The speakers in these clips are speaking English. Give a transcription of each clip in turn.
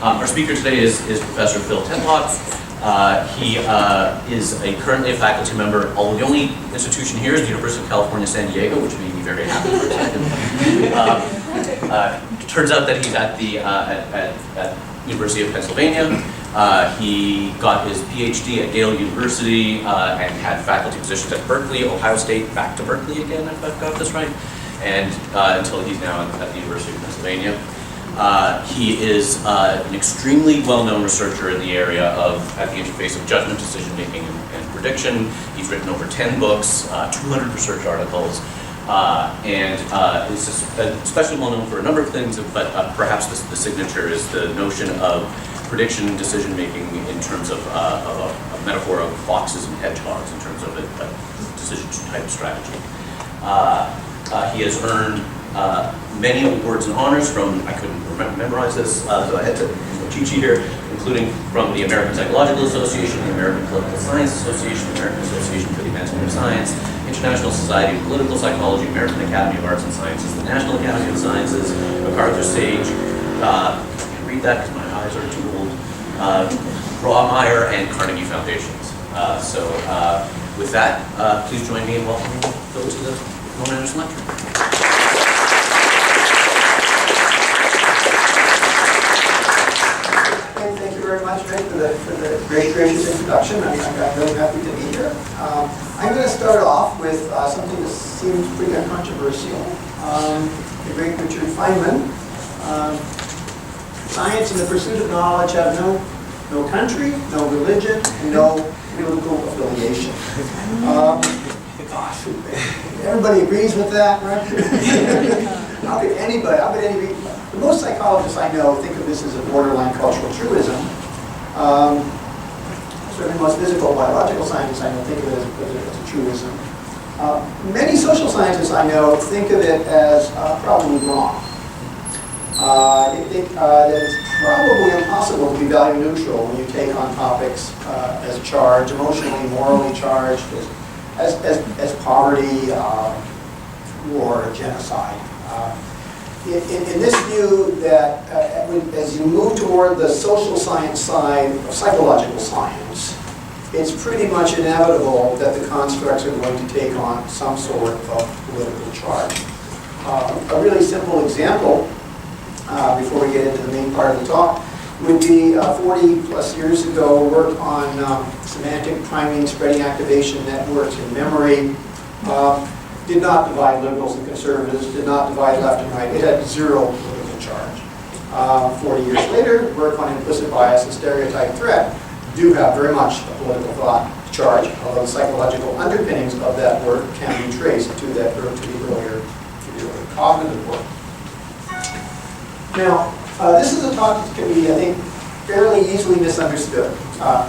Our speaker today is Professor Phil Tetlock. He is currently a faculty member, although the only institution here is the University of California, San Diego, which made me very happy for a second. Turns out that he's at the University of Pennsylvania. He got his PhD at Yale University and had faculty positions at Berkeley, Ohio State, back to Berkeley again, if I've got this right, and until he's now at the University of Pennsylvania. He is an extremely well-known researcher in the area at the interface of judgment, decision-making, and prediction. He's written over 10 books, 200 research articles, and is especially well-known for a number of things, but perhaps the signature is the notion of prediction and decision-making in terms of a metaphor of foxes and hedgehogs in terms of a decision-type strategy. He has earned many awards and honors from, I couldn't memorize this, so I had to cheat sheet here, including from the American Psychological Association, the American Political Science Association, the American Association for the Advancement of Science, International Society of Political Psychology, American Academy of Arts and Sciences, the National Academy of Sciences, MacArthur Sage, I can't read that because my eyes are too old, Braumeier, and Carnegie Foundations. With that, please join me in welcoming Phil to the Rowan Anderson Lecture. Thank you very much, Vic, for the very gracious introduction. I'm really happy to be here. I'm going to start off with something that seems pretty controversial. The great Richard Feynman. Science and the pursuit of knowledge have no country, no religion, and no political affiliation. Gosh, everybody agrees with that, right? How could anybody, most psychologists I know think of this as a borderline cultural truism. Certainly most physical, biological scientists I know think of it as a truism. Many social scientists I know think of it as probably wrong. They think that it's probably impossible to be value neutral when you take on topics as charged, emotionally, morally charged, as poverty, war, genocide. In this view that as you move toward the social science side of psychological science, it's pretty much inevitable that the constructs are going to take on some sort of political charge. A really simple example, before we get into the main part of the talk, would be 40 plus years ago, work on semantic priming, spreading activation networks in memory. Did not divide liberals and conservatives, did not divide left and right. It had zero political charge. 40 years later, work on implicit bias and stereotype threat do have very much a political thought charge, although the psychological underpinnings of that work can be traced to the earlier cognitive work. Now, this is a talk that can be, I think, fairly easily misunderstood. I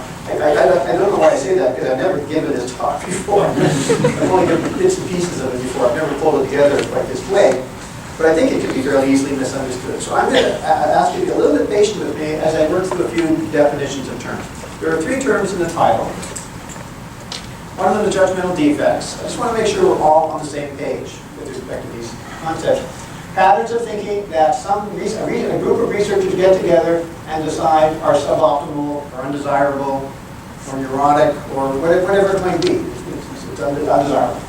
don't know why I say that, because I've never given this talk before. I've only given bits and pieces of it before. I've never pulled it together quite this way. But I think it can be fairly easily misunderstood. So I'm going to ask you to be a little bit patient with me as I work through a few definitions of terms. There are 3 terms in the title. One of them is judgmental defects. I just want to make sure we're all on the same page with respect to these concepts. Patterns of thinking that a group of researchers get together and decide are suboptimal or undesirable or neurotic or whatever it might be. It's undesirable.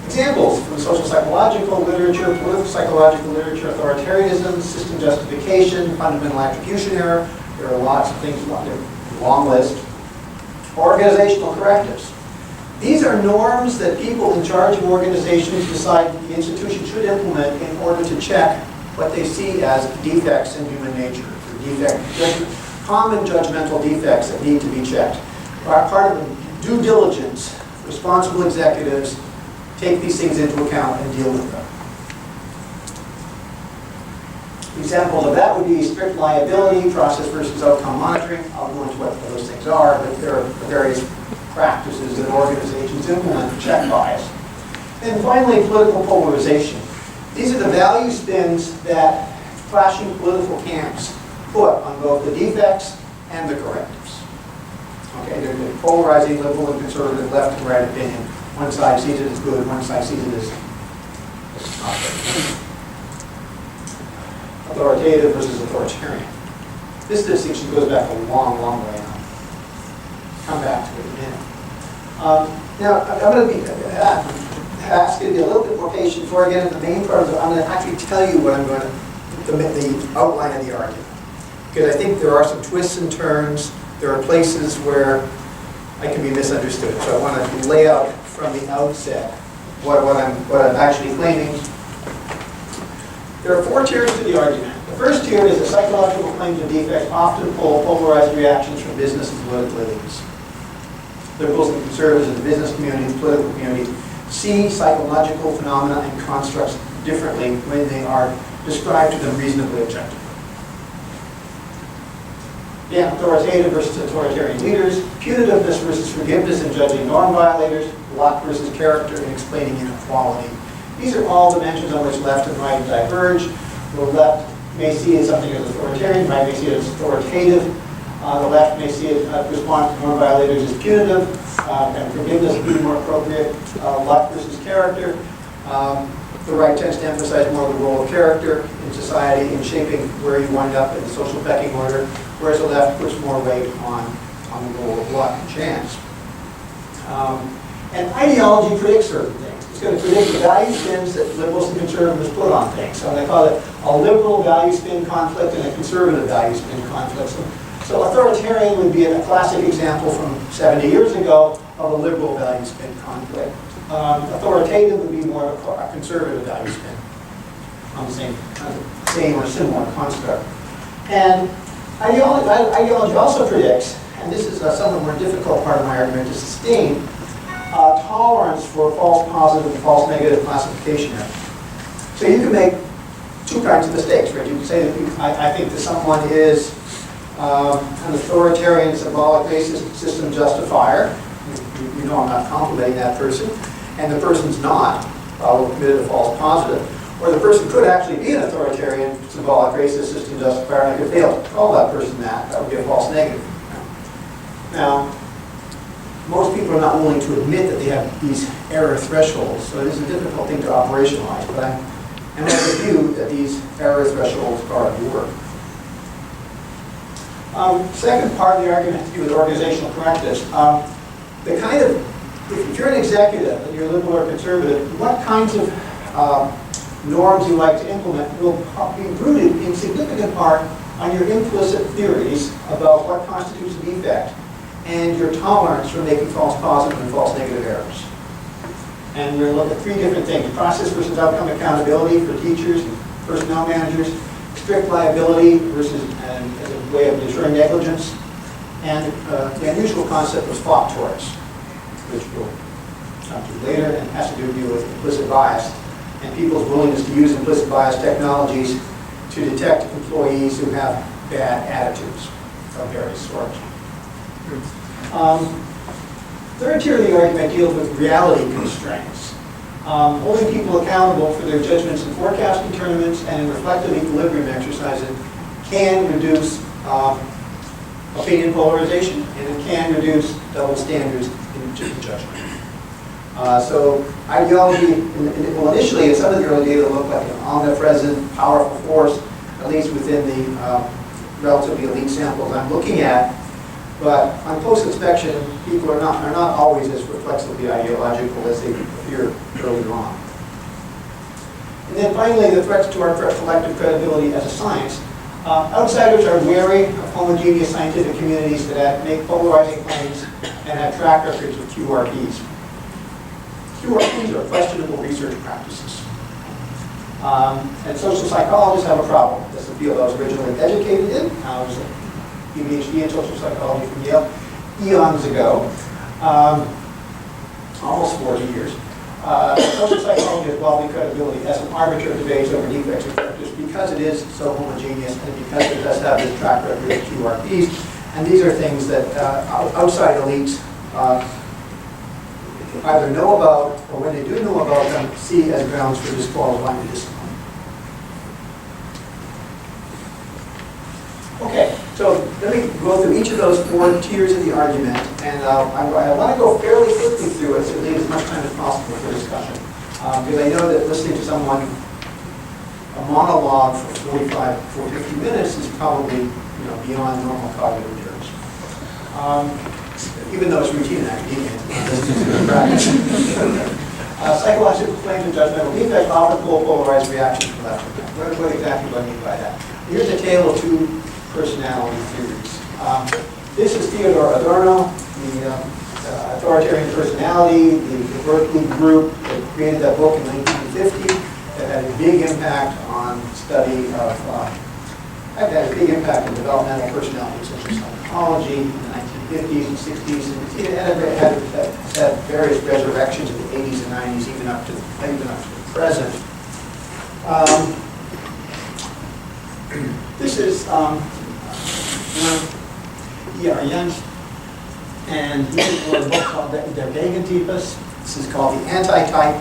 Examples from social psychological literature, political psychological literature, authoritarianism, system justification, fundamental attribution error. There are lots of things, a long list. Organizational correctives. These are norms that people in charge of organizations decide the institution should implement in order to check what they see as defects in human nature, common judgmental defects that need to be checked. Part of the due diligence, responsible executives take these things into account and deal with them. Examples of that would be strict liability, process versus outcome monitoring. I'll go into what those things are, but there are various practices that organizations implement to check bias. And finally, political polarization. These are the value spins that clashing political camps put on both the defects and the correctives. Okay, they're polarizing liberal and conservative, left and right opinion. One side sees it as good, one side sees it as not good. authoritative versus authoritarian. This distinction goes back a long, long way now. Come back to it in a minute. Now, I'm going to ask you to be a little bit more patient before I get into the main part of it. I'm going to actually tell you what I'm going to, the outline of the argument. Because I think there are some twists and turns. There are places where I can be misunderstood. So I want to lay out from the outset what I'm actually claiming. There are 4 tiers to the argument. The first tier is that psychological claims and defects often pull polarized reactions from business and political elites. Liberals and conservatives in the business community and political community see psychological phenomena and constructs differently when they are described to them reasonably objectively. Yeah, authoritative versus authoritarian leaders, punitiveness versus forgiveness in judging norm violators, luck versus character in explaining inequality. These are all dimensions on which left and right diverge. The left may see it as something as authoritarian, the right may see it as authoritative. The left may see it response to norm violators as punitive, and forgiveness being more appropriate, luck versus character. The right tends to emphasize more the role of character in society in shaping where you wind up in the social pecking order, whereas the left puts more weight on the role of luck and chance. And ideology predicts certain things. It's going to predict the value spins that liberals and conservatives put on things. So they call it a liberal value spin conflict and a conservative value spin conflict. So authoritarian would be a classic example from 70 years ago of a liberal value spin conflict. Authoritative would be more of a conservative value spin on the same or similar construct. And ideology also predicts, and this is a somewhat more difficult part of my argument to sustain, tolerance for false positive and false negative classification errors. So you can make 2 kinds of mistakes, right? You can say that I think that someone is an authoritarian, symbolic racist system justifier. You know I'm not complimenting that person. And the person's not, probably committed a false positive. Or the person could actually be an authoritarian, symbolic racist system justifier, and I could fail to call that person that. That would be a false negative. Now, most people are not willing to admit that they have these error thresholds, so it is a difficult thing to operationalize, but I'm of the view that these error thresholds are at work. Second part of the argument has to do with organizational correctives. If you're an executive and you're liberal or conservative, what kinds of norms you like to implement will be rooted in significant part on your implicit theories about what constitutes a defect and your tolerance for making false positive and false negative errors. And we're going to look at 3 different things: process versus outcome accountability for teachers and personnel managers, strict liability versus as a way of ensuring negligence, and the unusual concept of spot torts, which we'll come to later, and has to do with implicit bias and people's willingness to use implicit bias technologies to detect employees who have bad attitudes of various sorts. Third tier of the argument deals with reality constraints, holding people accountable for their judgments in forecasting tournaments and in reflective equilibrium exercises can reduce opinion polarization, and it can reduce double standards in judgment. So ideology, initially in some of the early data looked like an omnipresent, powerful force, at least within the relatively elite samples I'm looking at. But on close inspection, people are not always as reflexively ideological as they appear earlier on. And then finally, the threats to our collective credibility as a science. Outsiders are wary of homogeneous scientific communities that make polarizing claims and have track records of QRPs. QRPs are questionable research practices. And social psychologists have a problem. That's the field I was originally educated in. I was a PhD in social psychology from Yale eons ago, almost 40 years. Social psychology has evolving credibility as an arbiter of debates over defects and characters because it is so homogeneous and because it does have this track record of QRPs. And these are things that outside elites either know about, or when they do know about them, see as grounds for disqualifying the discipline. Okay, so let me go through each of those 4 tiers of the argument, and I want to go fairly quickly through it so leave as much time as possible for discussion. Because I know that listening to someone monologue for 50 minutes is probably beyond normal cognitive terms. Even though it's routine in academia, it's practice. Psychological claims of judgmental defects often polarized reactions from left and right. What exactly do I mean by that? Here's a tale of two personality theories. This is Theodor Adorno, the authoritarian personality, the Berkeley group that created that book in 1950 that had a big impact on study of, had a big impact on developmental personality such as psychology in the 1950s and 60s. And it had various resurrections in the 80s and 90s, even up to the present. This is E.R. Jens, and he wrote a book called Der Gegentypus. This is called the anti-type.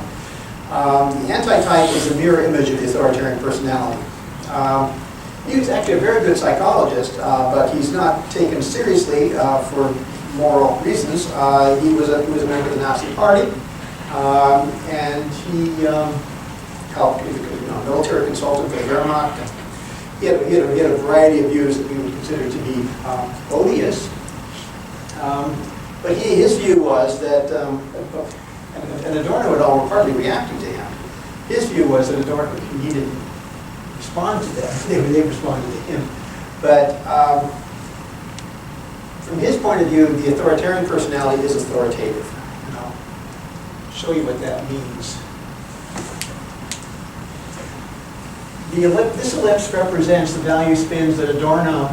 The anti-type is a mirror image of the authoritarian personality. He was actually a very good psychologist, but he's not taken seriously for moral reasons. He was a member of the Nazi Party, and he helped, he was a military consultant for the Wehrmacht. He had a variety of views that we would consider to be odious. But his view was that, and Adorno and all were partly reacting to him. His view was that Adorno, he didn't respond to them, they responded to him. But from his point of view, the authoritarian personality is authoritative. And I'll show you what that means. This ellipse represents the value spins that Adorno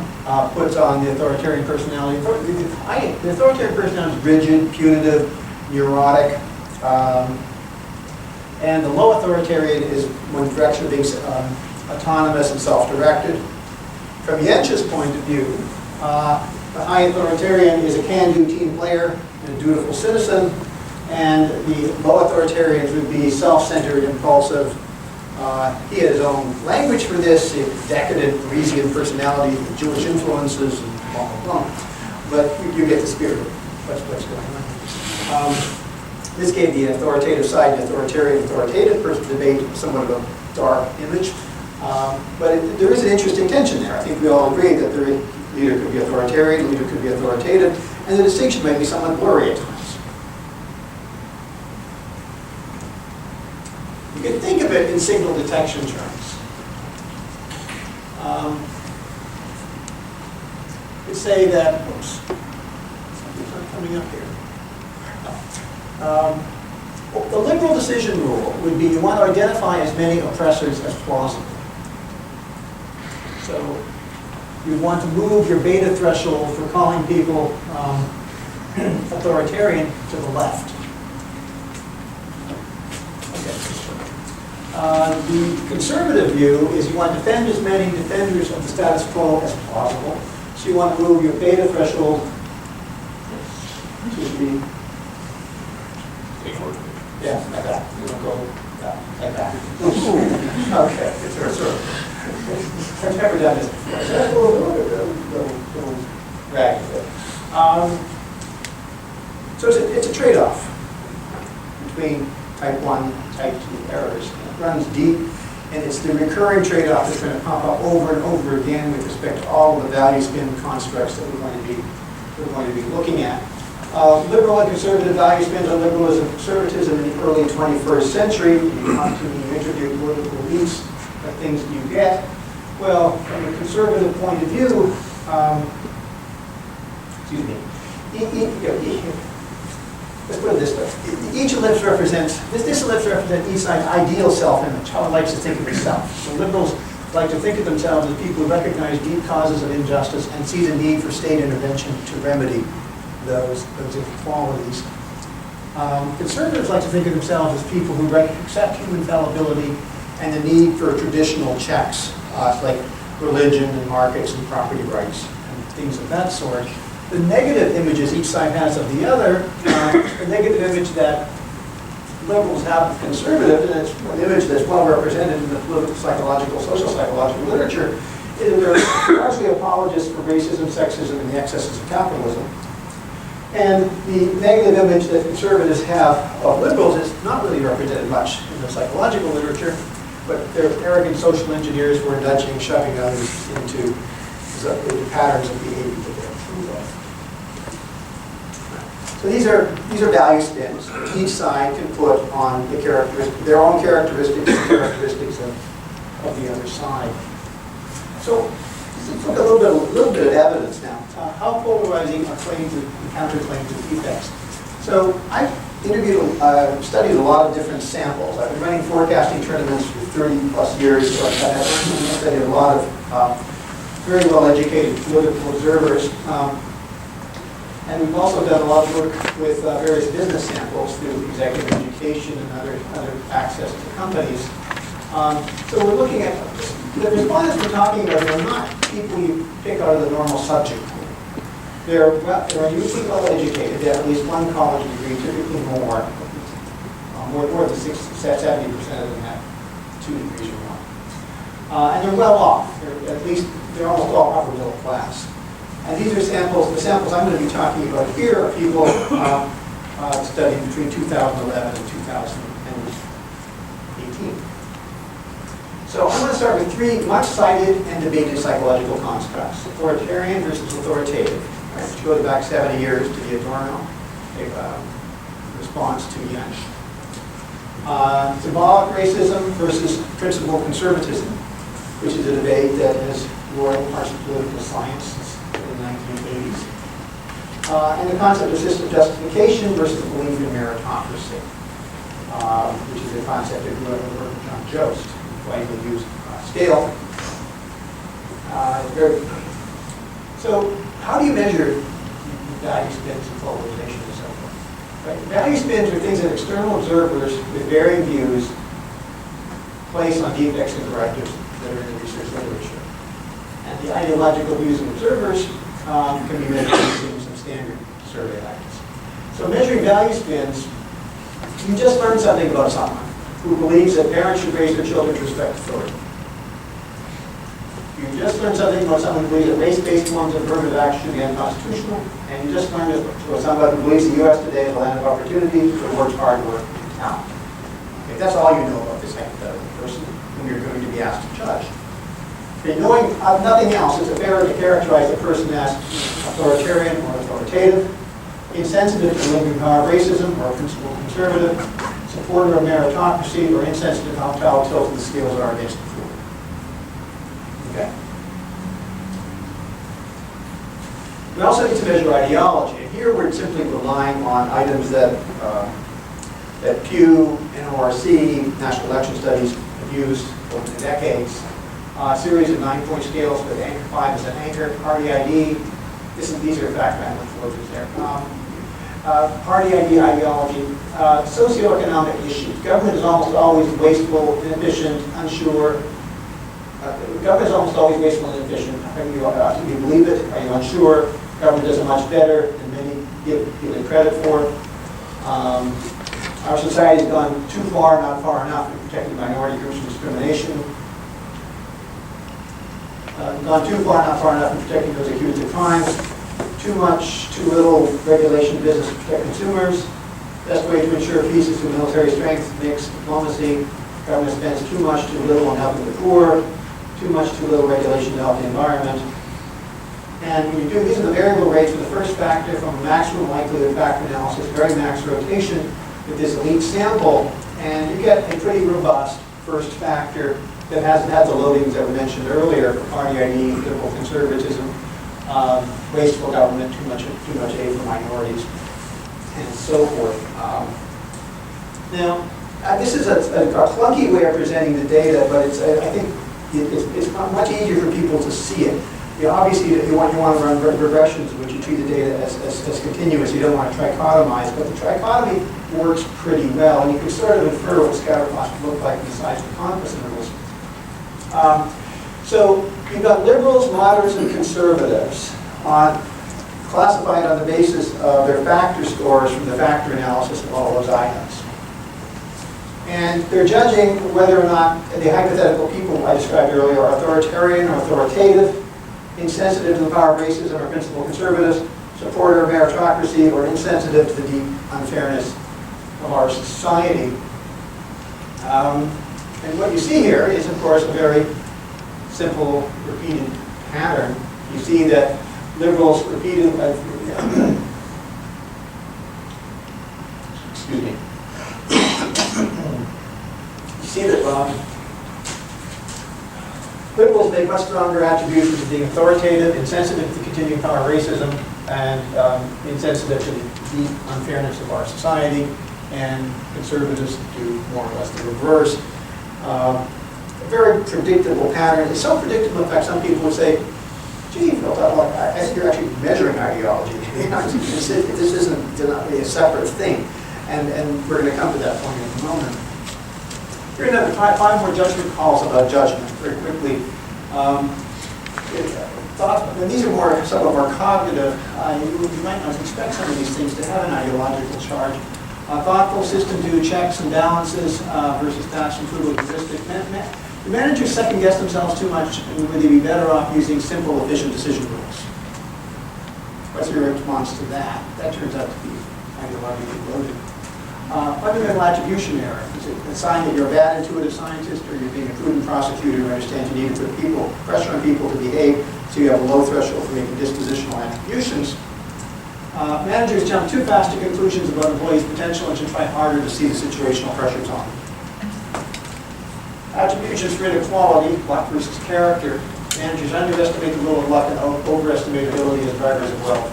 puts on the authoritarian personality. The authoritarian personality is rigid, punitive, neurotic, and the low authoritarian is one direction of being autonomous and self-directed. From Jens's point of view, the high authoritarian is a can-do team player and a dutiful citizen, and the low authoritarians would be self-centered, impulsive. He had his own language for this, a decadent Parisian personality with Jewish influences and blah, blah, blah. But you get the spirit of what's going on. This gave the authoritative side, the authoritative person debate somewhat of a dark image. But there is an interesting tension there. I think we all agree that the leader could be authoritarian, the leader could be authoritative, and the distinction might be somewhat blurry at times. You can think of it in signal detection terms. Let's say that, oops, something's not coming up here. The liberal decision rule would be you want to identify as many oppressors as plausible. So you want to move your beta threshold for calling people authoritarian to the left. The conservative view is you want to defend as many defenders of the status quo as possible. So you want to move your beta threshold to be, yeah, like that. You don't go like that. Okay, it's sort of. I've never done this before. So that's a little rag with it. So it's a trade-off between type 1 and type 2 errors. It runs deep, and it's the recurring trade-off that's going to pop up over and over again with respect to all of the value spin constructs that we're going to be looking at. Liberal and conservative value spins on liberalism and conservatism in the early 21st century. You introduce political elites, the things that you get. Well, from a conservative point of view, excuse me, let's put it this way. Each ellipse represents, this ellipse represents each side's ideal self-image, how it likes to think of itself. So liberals like to think of themselves as people who recognize deep causes of injustice and see the need for state intervention to remedy those inequalities. Conservatives like to think of themselves as people who accept human fallibility and the need for traditional checks, like religion and markets and property rights and things of that sort. The negative images each side has of the other, the negative image that liberals have of conservatives, and it's an image that's well represented in the political, psychological, social psychological literature, is that they're largely apologists for racism, sexism, and the excesses of capitalism. And the negative image that conservatives have of liberals is not really represented much in the psychological literature. but they're arrogant social engineers who are nudging, shoving others into patterns of behavior that they approve of. So these are value spins. Each side can put on their own characteristics and characteristics of the other side. So let's look at a little bit of evidence now. How polarizing are claims and counterclaims of defects? So I've studied a lot of different samples. I've been running forecasting tournaments for 30 plus years, so I've studied a lot of very well-educated political observers. And we've also done a lot of work with various business samples through executive education and other access to companies. So we're looking at, the respondents we're talking about are not people you pick out of the normal subject pool. They're usually well-educated. They have at least one college degree, typically more than 70% of them have 2 degrees or more. And they're well off. They're almost all upper middle class. And these are samples. The samples I'm going to be talking about here are people studied between 2011 and 2018. So I'm going to start with 3 much-cited and debated psychological constructs: authoritarian versus authoritative, right, which go back 70 years to the Adorno response to Jens. Symbolic racism versus principled conservatism, which is a debate that has roiled parts of political science since the 1980s. And the concept of system justification versus the belief in meritocracy, which is a concept that grew out of the work of John Jost, widely used scale. So how do you measure value spins and polarization and so forth? Right? Value spins are things that external observers with varying views place on defects and correctives that are in the research literature. And the ideological views of observers can be measured using some standard survey items. So measuring value spins, you just learned something about someone who believes that parents should raise their children to respect authority. You just learned something about someone who believes that race-based forms of affirmative action should be unconstitutional, and you just learned about someone who believes the U.S. today is a land of opportunity for the work's hard work and talent. Okay, that's all you know about this hypothetical person whom you're going to be asked to judge. Okay, knowing nothing else, it's fair to characterize a person as authoritarian or authoritative, insensitive to limited power of racism or principled conservative, supporter of meritocracy, or insensitive how tilted the scales are against the poor. Okay. We also need to measure ideology. And here we're simply relying on items that Pew, NORC, National Election Studies have used over the decades. A series of 9-point scales with anchor 5 as an anchor, party ID. These are fact language workers there. Party ID, ideology, socio-economic issues. Government is almost always wasteful, inefficient, unsure. Government is almost always wasteful and inefficient. Do you believe it? Are you unsure? Government does it much better than many give it credit for. Our society has gone too far, not far enough, in protecting minority groups from discrimination. Gone too far, not far enough in protecting those accused of crimes. Too much, too little regulation of business to protect consumers. Best way to ensure peace is through military strength, mixed diplomacy. Government spends too much, too little on helping the poor. Too much, too little regulation to help the environment. And when you do, these are the variable rates for the first factor from a maximum likelihood factor analysis, very max rotation with this elite sample, and you get a pretty robust first factor that hasn't had the loadings that we mentioned earlier for party ID, liberal conservatism, wasteful government, too much aid for minorities, and so forth. Now, this is a clunky way of presenting the data, but I think it's much easier for people to see it. Obviously, you want to run regressions in which you treat the data as continuous. You don't want to trichotomize, but the trichotomy works pretty well, and you can sort of infer what scatter plots look like besides the confidence intervals. So you've got liberals, moderates, and conservatives classified on the basis of their factor scores from the factor analysis of all those items. And they're judging whether or not the hypothetical people I described earlier are authoritarian or authoritative, insensitive to the power of racism or principled conservatives, supporter of meritocracy, or insensitive to the deep unfairness of our society. And what you see here is, of course, a very simple repeated pattern. You see that liberals repeated, excuse me. You see that liberals make much stronger attributions of being authoritative, insensitive to continuing power racism, and insensitive to the deep unfairness of our society, and conservatives do more or less the reverse. A very predictable pattern. It's so predictable, in fact, some people would say, gee, Phil, I think you're actually measuring ideology. This isn't really a separate thing. And we're going to come to that point in a moment. Here are another five more judgment calls about judgment, very quickly. And these are more, some of our cognitive. You might not expect some of these things to have an ideological charge. Thoughtful system do checks and balances versus fast and frugal heuristic. The managers second guess themselves too much, and would they be better off using simple, efficient decision rules? What's your response to that? That turns out to be ideologically loaded. Fundamental attribution error. Is it a sign that you're a bad intuitive scientist, or you're being a prudent prosecutor who understands you need to put pressure on people to behave, so you have a low threshold for making dispositional attributions? Managers jump too fast to conclusions about employees' potential and should try harder to see the situational pressures on them. Attributions for inequality, luck versus character. Managers underestimate the role of luck and overestimate ability as drivers of wealth.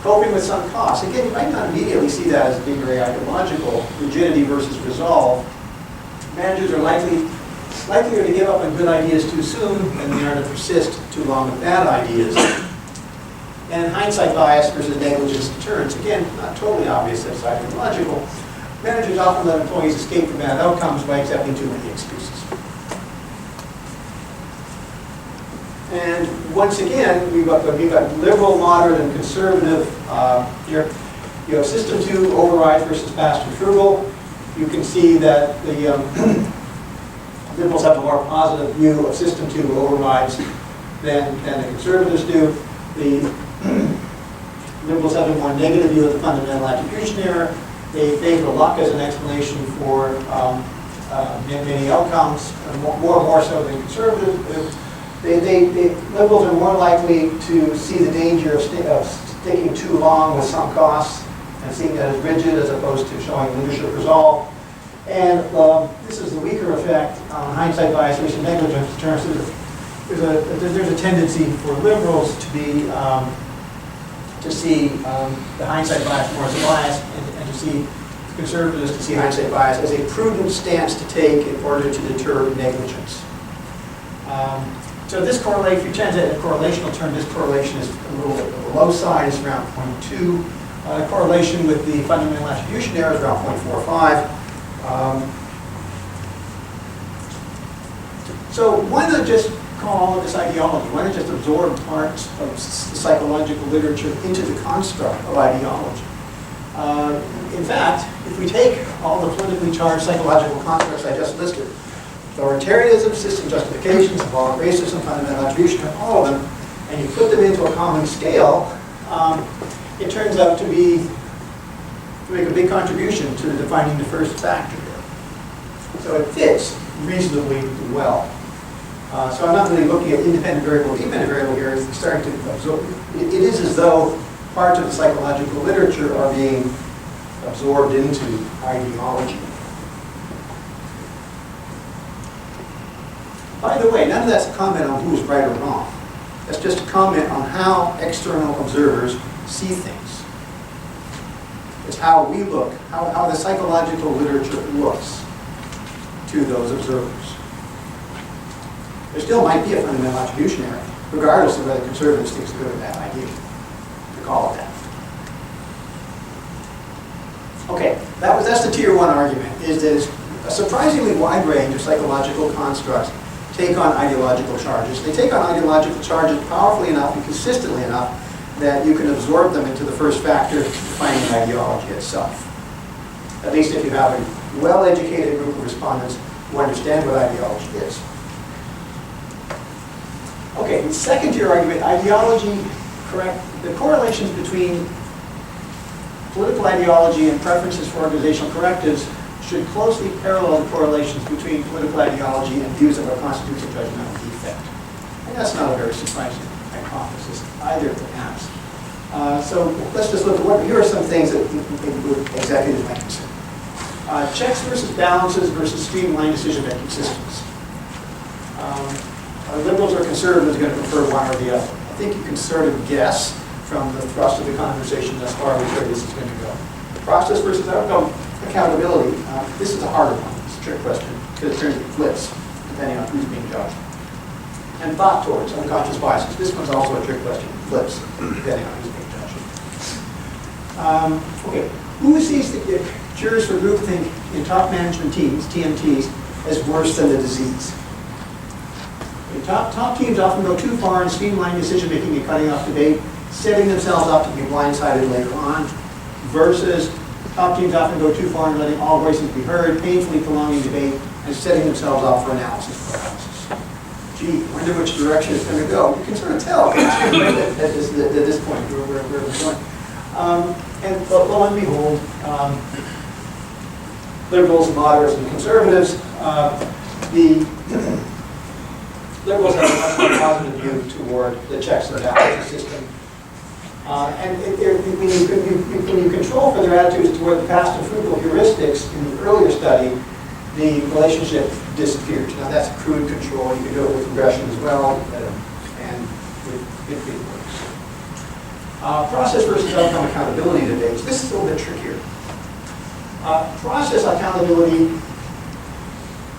Coping with some costs. Again, you might not immediately see that as being very ideological. Rigidity versus resolve. Managers are likelier to give up on good ideas too soon than they are to persist too long with bad ideas. And hindsight bias versus negligence deterrence. Again, not totally obvious that's ideological. Managers often let employees escape from bad outcomes by accepting too many excuses. And once again, we've got liberal, moderate, and conservative. Here, you have system 2 overrides versus fast and frugal. You can see that the liberals have a more positive view of system 2 overrides than the conservatives do. The liberals have a more negative view of the fundamental attribution error. They favor luck as an explanation for many outcomes, more so than conservatives. Liberals are more likely to see the danger of sticking too long with some costs and seeing that as rigid as opposed to showing leadership resolve. And this is the weaker effect on hindsight bias versus negligence deterrence. There's a tendency for liberals to be to see the hindsight bias more as a bias, and to see conservatives to see hindsight bias as a prudent stance to take in order to deter negligence. So this correlation, if you change that in a correlational term, this correlation is a little bit on the low side, is around 0.2. Correlation with the fundamental attribution error is around 0.45. So why not just call all of this ideology? Why not just absorb parts of the psychological literature into the construct of ideology? In fact, if we take all the politically charged psychological constructs I just listed, authoritarianism, system justification, symbolic racism, fundamental attribution, all of them, and you put them into a common scale, it turns out to make a big contribution to defining the first factor here. So it fits reasonably well. So I'm not really looking at independent variable, dependent variable here. It's starting to absorb. It is as though parts of the psychological literature are being absorbed into ideology. By the way, none of that's a comment on who's right or wrong. That's just a comment on how external observers see things. It's how we look, how the psychological literature looks to those observers. There still might be a fundamental attribution error, regardless of whether conservatives think it's a good or bad idea to call it that. Okay, that's the tier 1 argument, is that a surprisingly wide range of psychological constructs take on ideological charges. They take on ideological charges powerfully enough and consistently enough that you can absorb them into the first factor, defining ideology itself. At least if you have a well-educated group of respondents who understand what ideology is. Okay, the second tier argument, ideology, correct? The correlations between political ideology and preferences for organizational correctives should closely parallel the correlations between political ideology and views of what constitutes a judgmental defect. And that's not a very surprising hypothesis either, perhaps. So let's just look at here are some things that executives might consider. Checks versus balances versus streamlined decision-making systems. Are liberals or conservatives going to prefer one or the other? I think you can sort of guess from the thrust of the conversation thus far where this is going to go. Process versus outcome accountability. This is a harder one. It's a trick question because it turns it flips depending on who's being judged. And thought towards unconscious biases. This one's also a trick question. Flips depending on who's being judged. Okay, who sees the cures for groupthink in top management teams, TMTs, as worse than the disease? Top teams often go too far in streamlined decision-making and cutting off debate, setting themselves up to be blindsided later on, versus top teams often go too far in letting all voices be heard, painfully prolonging debate, and setting themselves up for analysis paralysis. Gee, I wonder which direction it's going to go. You can sort of tell at this point where we're going. And lo and behold, liberals, moderates, and conservatives, the liberals have a much more positive view toward the checks and balances system. And when you control for their attitudes toward the past and fruitful heuristics in the earlier study, the relationship disappears. Now that's crude control. You can do it with regression as well, and it works. Process versus outcome accountability debates. This is a little bit trickier. Process accountability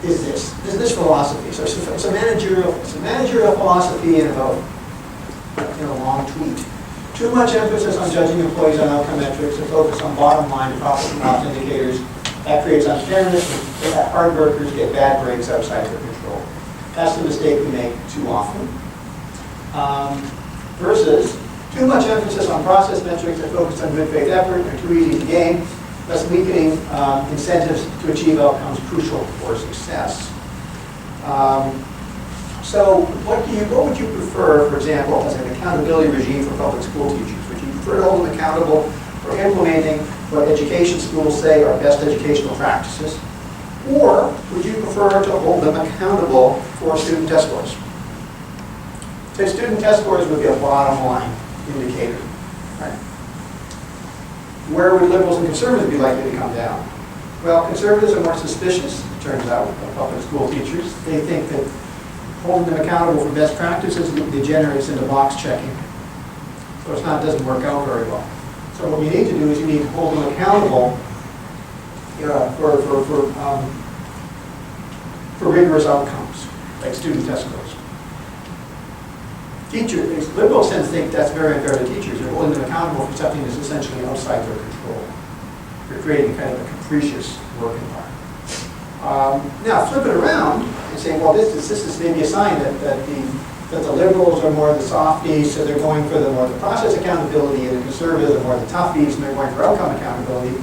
is this philosophy. So it's a managerial philosophy in a long tweet. Too much emphasis on judging employees on outcome metrics, a focus on bottom line and profit and loss indicators. That creates unfairness, and hard workers get bad breaks outside their control. That's the mistake we make too often. Versus too much emphasis on process metrics that focus on good faith effort and too easy to gain, thus weakening incentives to achieve outcomes crucial for success. So what would you prefer, for example, as an accountability regime for public school teachers? Would you prefer to hold them accountable for implementing what education schools say are best educational practices? Or would you prefer to hold them accountable for student test scores? So student test scores would be a bottom line indicator, right? Where would liberals and conservatives be likely to come down? Well, conservatives are more suspicious, it turns out, of public school teachers. They think that holding them accountable for best practices degenerates into box checking. So it doesn't work out very well. So what you need to do is you need to hold them accountable for rigorous outcomes, like student test scores. Liberals tend to think that's very unfair to teachers. You're holding them accountable for something that's essentially outside their control. You're creating kind of a capricious work environment. Now, flip it around and say, well, this is maybe a sign that the liberals are more the softies, so they're going for more the process accountability, and the conservatives are more the toughies, and they're going for outcome accountability.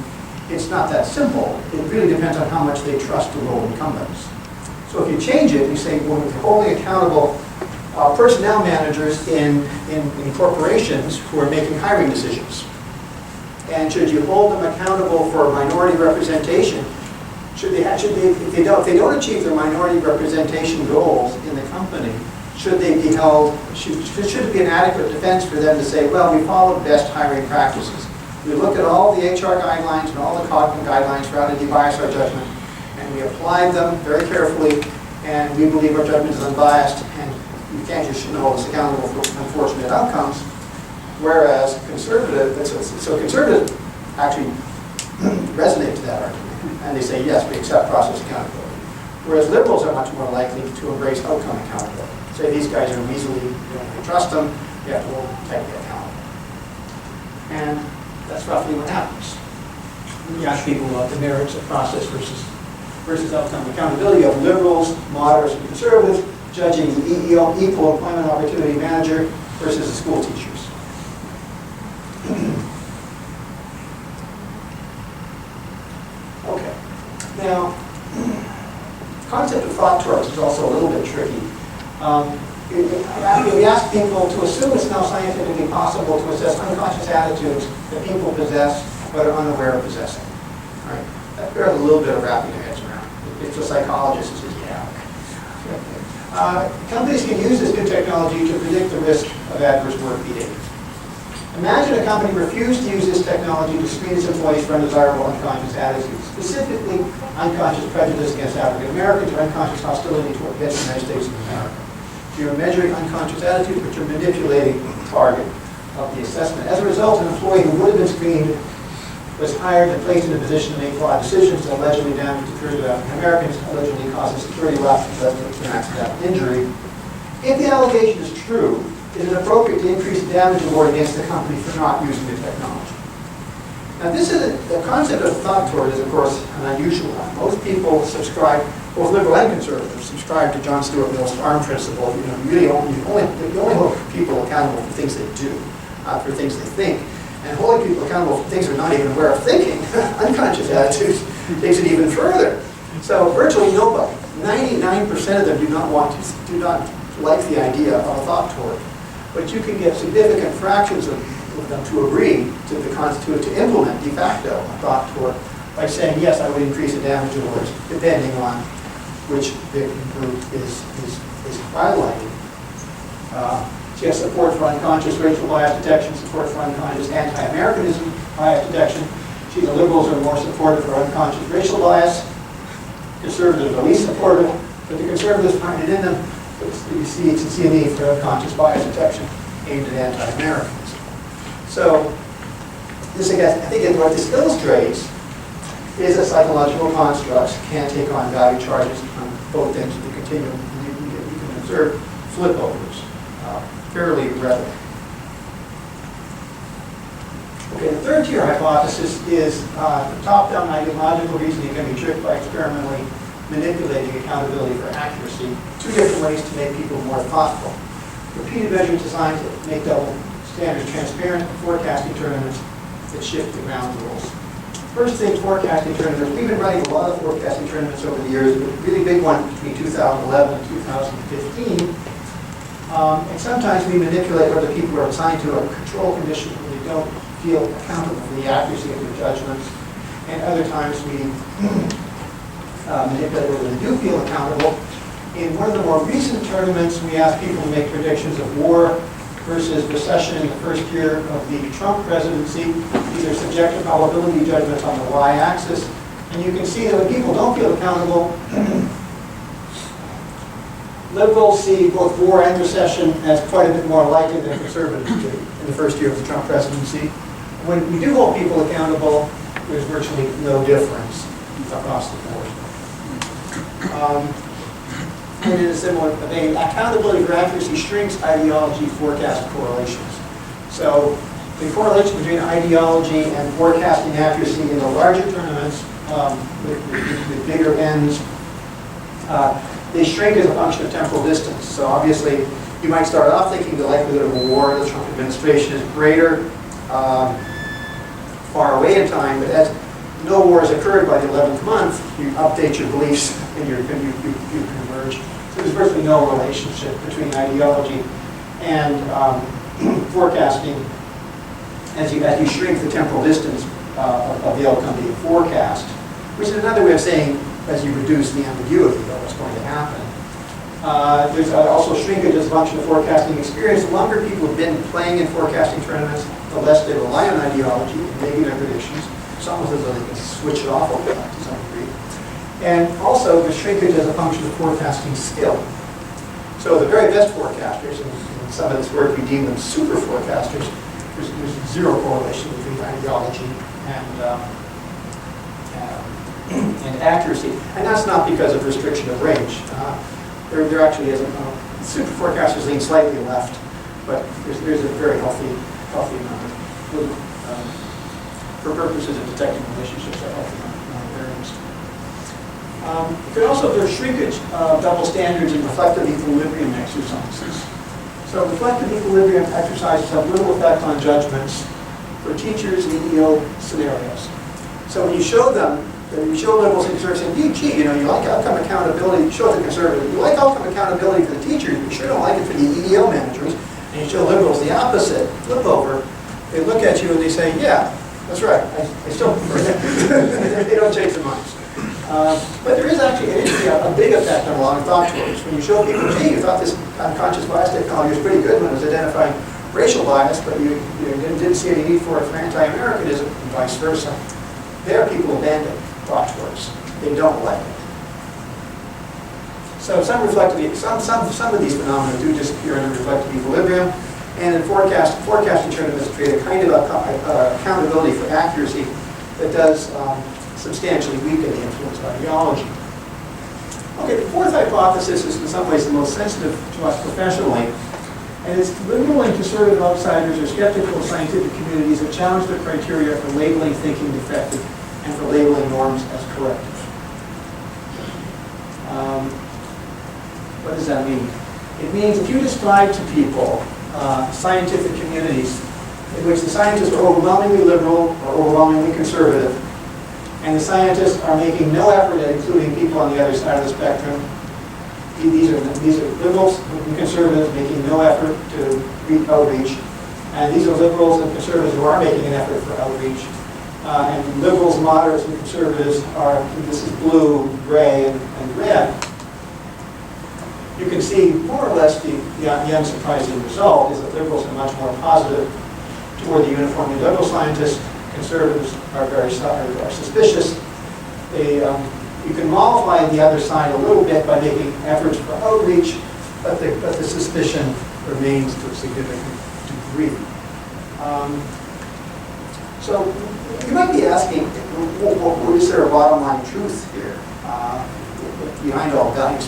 It's not that simple. It really depends on how much they trust the role incumbents. So if you change it, you say, well, you're holding accountable personnel managers in corporations who are making hiring decisions. And should you hold them accountable for minority representation? If they don't achieve their minority representation goals in the company, should they be held? Should it be an adequate defense for them to say, well, we followed best hiring practices. We look at all the HR guidelines and all the cognitive guidelines for how to de-bias our judgment, and we applied them very carefully, and we believe our judgment is unbiased, and you can't just hold us accountable for unfortunate outcomes. Whereas conservatives actually resonate to that argument, and they say, yes, we accept process accountability. Whereas liberals are much more likely to embrace outcome accountability. Say these guys are weaselly, you don't really trust them, you have to hold them tightly accountable. And that's roughly what happens. When you ask people about the merits of process versus outcome accountability of liberals, moderates, and conservatives, judging the equal employment opportunity manager versus the school teachers. Okay. Now, the concept of thought torts is also a little bit tricky. We ask people to assume it's now scientifically possible to assess unconscious attitudes that people possess but are unaware of possessing. Right? bears a little bit of wrapping their heads around. If the psychologist is yeah. Companies can use this new technology to predict the risk of adverse work behavior. Imagine a company refused to use this technology to screen its employees for undesirable unconscious attitudes, specifically unconscious prejudice against African Americans or unconscious hostility against the United States of America. You're measuring unconscious attitude, but you're manipulating the target of the assessment. As a result, an employee who would have been screened was hired and placed in a position to make flawed decisions that allegedly damaged the careers of African Americans, allegedly caused a security lapse that led to an accidental injury. If the allegation is true, is it appropriate to increase the damage award against the company for not using the technology? Now, this is the concept of thought toward is, of course, an unusual one. Most people subscribe, both liberal and conservative, subscribe to John Stuart Mill's farm principle. You really only hold people accountable for things they do, not for things they think. And holding people accountable for things they're not even aware of thinking, unconscious attitudes, takes it even further. So virtually nobody, 99% of them do not like the idea of a thought toward. But you can get significant fractions of them to agree to implement de facto a thought toward by saying, yes, I would increase the damage awards depending on which Vic group is highlighting. She has support for unconscious racial bias detection, support for unconscious anti-Americanism bias detection. The liberals are more supportive for unconscious racial bias. Conservatives are least supportive, but the conservatives find it in them. You see a need for unconscious bias detection aimed at anti-Americanism. So, this again, I think what this illustrates is that psychological constructs can take on value charges on both ends of the continuum. You can observe flip overs fairly readily. Okay, the third tier hypothesis is the top-down ideological reasoning can be tricked by experimentally manipulating accountability for accuracy. Two different ways to make people more thoughtful. Repeated measurements designed to make double standards transparent, forecasting tournaments that shift the ground rules. First thing, forecasting tournaments. We've been running a lot of forecasting tournaments over the years, but a really big one between 2011 and 2015. And sometimes we manipulate whether people are assigned to a control condition where they don't feel accountable for the accuracy of their judgments. And other times we manipulate whether they do feel accountable. In one of the more recent tournaments, we asked people to make predictions of war versus recession in the first year of the Trump presidency. These are subjective probability judgments on the y-axis. And you can see that when people don't feel accountable, liberals see both war and recession as quite a bit more likely than conservatives do in the first year of the Trump presidency. When we do hold people accountable, there's virtually no difference across the board. And in a similar vein, accountability for accuracy shrinks ideology forecast correlations. So the correlation between ideology and forecasting accuracy in the larger tournaments with bigger ends, they shrink as a function of temporal distance. So obviously, you might start off thinking the likelihood of a war in the Trump administration is greater, far away in time, but as no war has occurred by the 11th month, you update your beliefs and you converge. So there's virtually no relationship between ideology and forecasting as you shrink the temporal distance of the outcome being forecast, which is another way of saying as you reduce the ambiguity of what's going to happen. There's also shrinkage as a function of forecasting experience. The longer people have been playing in forecasting tournaments, the less they rely on ideology in making their predictions. It's almost as though they can switch it off over time to some degree. And also the shrinkage as a function of forecasting skill. So the very best forecasters, and in some of this work we deem them super forecasters, there's zero correlation between ideology and accuracy. And that's not because of restriction of range. There actually is super forecasters lean slightly left, but there's a very healthy amount of, for purposes of detecting relationships, a healthy amount of variance. You can also observe shrinkage of double standards in reflective equilibrium exercises. So reflective equilibrium exercises have little effect on judgments for teachers in EO scenarios. So when you show them, you show liberals and conservatives saying, gee, you like outcome accountability, you show the conservatives, you like outcome accountability for the teachers, but you sure don't like it for the EO managers, and you show liberals the opposite, flip over, they look at you and they say, yeah, That's right. I still prefer that. They don't change their minds. But there is actually a big effect on long thought towards. When you show people, gee, you thought this unconscious bias technology was pretty good when it was identifying racial bias, but you didn't see any need for it for anti-Americanism, and vice versa. There, people abandon thought towards. They don't like it. So some of these phenomena do disappear in a reflective equilibrium, and in forecasting tournaments create a kind of accountability for accuracy that does substantially weaken the influence of ideology. Okay, the fourth hypothesis is in some ways the most sensitive to us professionally, and it's liberal and conservative outsiders or skeptical of scientific communities that challenge the criteria for labeling thinking defective and for labeling norms as corrective. What does that mean? It means if you describe to people scientific communities in which the scientists are overwhelmingly liberal or overwhelmingly conservative, and the scientists are making no effort at including people on the other side of the spectrum. These are liberals and conservatives making no effort to outreach, and these are liberals and conservatives who are making an effort for outreach. And liberals, moderates, and conservatives are, this is blue, gray, and red. You can see more or less the unsurprising result is that liberals are much more positive toward the uniformly liberal scientists. Conservatives are suspicious. You can mollify the other side a little bit by making efforts for outreach, but the suspicion remains to a significant degree. So you might be asking, is there a bottom line truth here behind all values?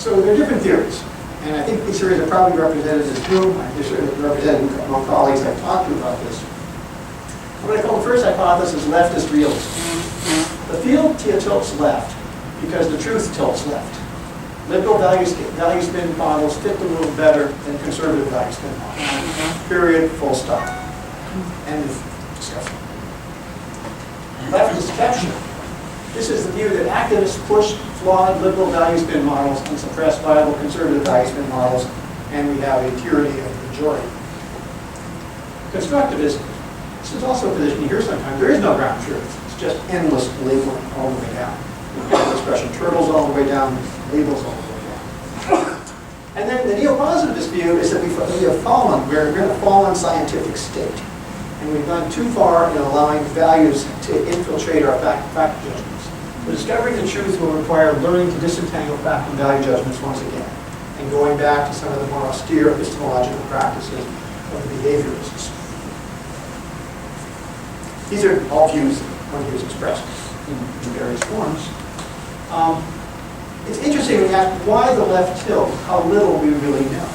So there are different theories, and I think these theories are probably represented in this room. They're represented among colleagues I've talked to about this. I'm going to call the first hypothesis leftist realism. The field tilts left because the truth tilts left. Liberal value spin models fit a little better than conservative value spin models. Period, full stop. End of discussion. Leftist capture. This is the view that activists push flawed liberal value spin models and suppress viable conservative value spin models, and we have a tyranny of the majority. Constructivism. This is also a position you hear sometimes. There is no ground truth. It's just endless labeling all the way down. The expression turtles all the way down, labels all the way down. And then the neo-positivist view is that we have fallen. We're in a fallen scientific state. And we've gone too far in allowing values to infiltrate our fact judgments. Discovering the truth will require learning to disentangle fact and value judgments once again, and going back to some of the more austere epistemological practices of the behaviorists. These are all views one hears expressed in various forms. It's interesting when you ask why the left tilt, how little we really know.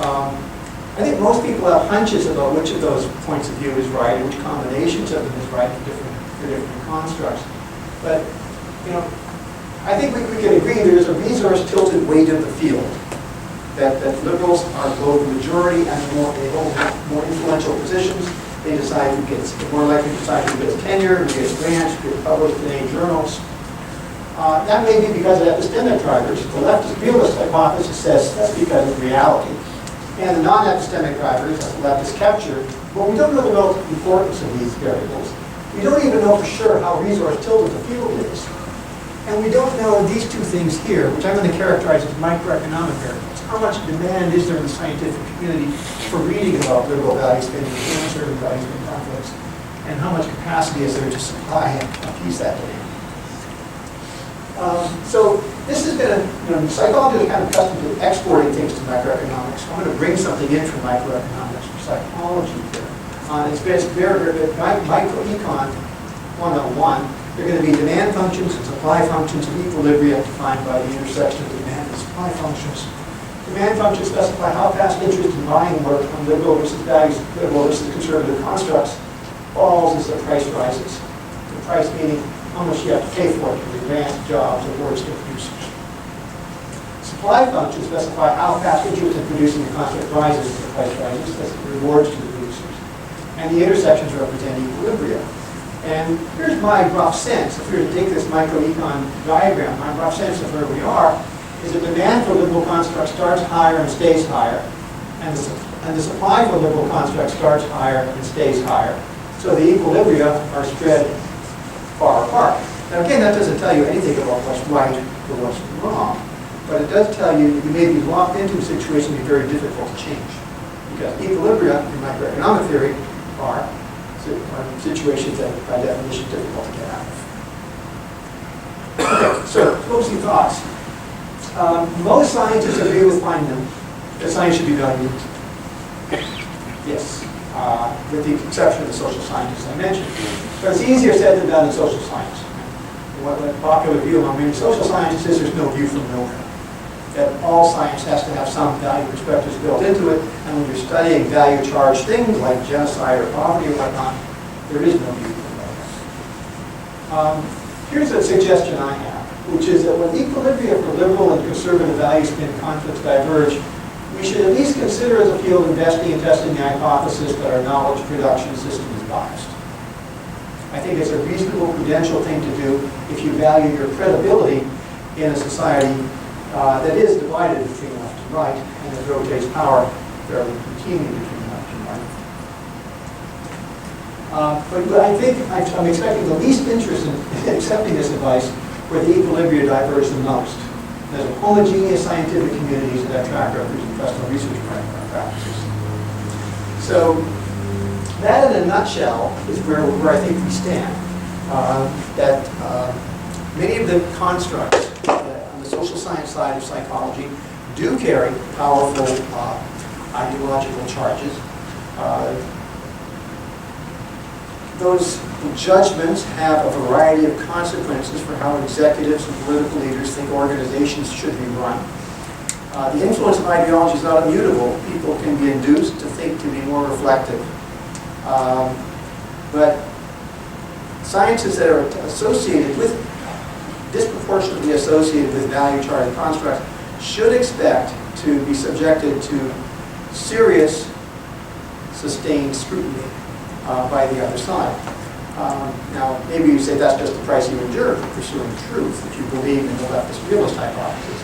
I think most people have hunches about which of those points of view is right and which combinations of them is right for different constructs. But, I think we can agree there is a resource-tilted weight of the field. That liberals are both the majority and they hold more influential positions. They decide who gets, more likely to decide who gets tenure, who gets grants, who gets published in A journals. That may be because of epistemic drivers. The leftist realist hypothesis says that's because of reality. And the non-epistemic drivers, as the leftist capture, well, we don't know the relative importance of these variables. We don't even know for sure how resource-tilted the field is. And we don't know these two things here, which I'm going to characterize as microeconomic variables. How much demand is there in the scientific community for reading about liberal value spinning and conservative value spinning conflicts? And how much capacity is there to supply and appease that demand? So this has been, psychologists are kind of accustomed to exporting things to microeconomics. I'm going to bring something in from microeconomics for psychology here. It's very microecon 101. They're going to be demand functions and supply functions of equilibrium defined by the intersection of demand and supply functions. Demand functions specify how fast interest in buying work on liberal versus conservative constructs falls as the price rises. The price meaning how much you have to pay for it to advance jobs or works to producers. Supply functions specify how fast interest in producing a construct rises as the price rises, as the rewards to the producers. And the intersections represent equilibrium. And here's my rough sense. If we were to take this microecon diagram, my rough sense of where we are is that demand for liberal constructs starts higher and stays higher, and the supply for liberal construct starts higher and stays higher. So the equilibria are spread far apart. Now again, that doesn't tell you anything about what's right or what's wrong, but it does tell you you may be locked into a situation that is very difficult to change. Because equilibria in microeconomic theory are situations that by definition difficult to get out of. Okay, so closing thoughts. Most scientists agree with Feynman that science should be valued. Yes, with the exception of the social scientists I mentioned. But it's easier said than done in social science. What the popular view among many social scientists is there's no view from nowhere. That all science has to have some value perspectives built into it, and when you're studying value-charged things like genocide or poverty or whatnot, there is no view from nowhere. Here's a suggestion I have, which is that when equilibria for liberal and conservative value-spin conflicts diverge, we should at least consider as a field investing and testing the hypothesis that our knowledge production system is biased. I think it's a reasonable, prudential thing to do if you value your credibility in a society that is divided between left and right, and that rotates power fairly routinely between left and right. But I think I'm expecting the least interest in accepting this advice where the equilibria diverge the most. There's homogeneous scientific communities that have track records and professional research practices. So that in a nutshell is where I think we stand. That many of the constructs on the social science side of psychology do carry powerful ideological charges. Those judgments have a variety of consequences for how executives and political leaders think organizations should be run. The influence of ideology is not immutable. People can be induced to think, to be more reflective. But sciences that are associated with, disproportionately associated with value-charged constructs should expect to be subjected to serious, sustained scrutiny by the other side. Now, maybe you say that's just the price you endure for pursuing truth. If you believe in the leftist realist hypothesis,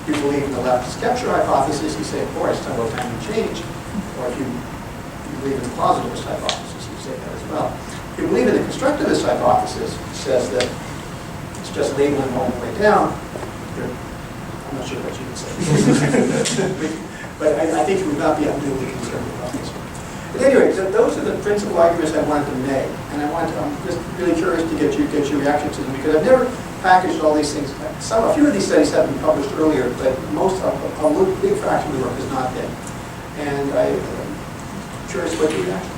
if you believe in the leftist capture hypothesis, you say, of course, it's about time to change. Or if you believe in the positivist hypothesis, you say that as well. If you believe in the constructivist hypothesis, which says that it's just labeling all the way down, I'm not sure what you would say. But I think you would not be unduly concerned about this one. But anyway, so those are the principal arguments I wanted to make, and I'm just really curious to get your reaction to them, because I've never packaged all these things. A few of these studies have been published earlier, but most of a big fraction of the work has not been. And I'm curious what your reaction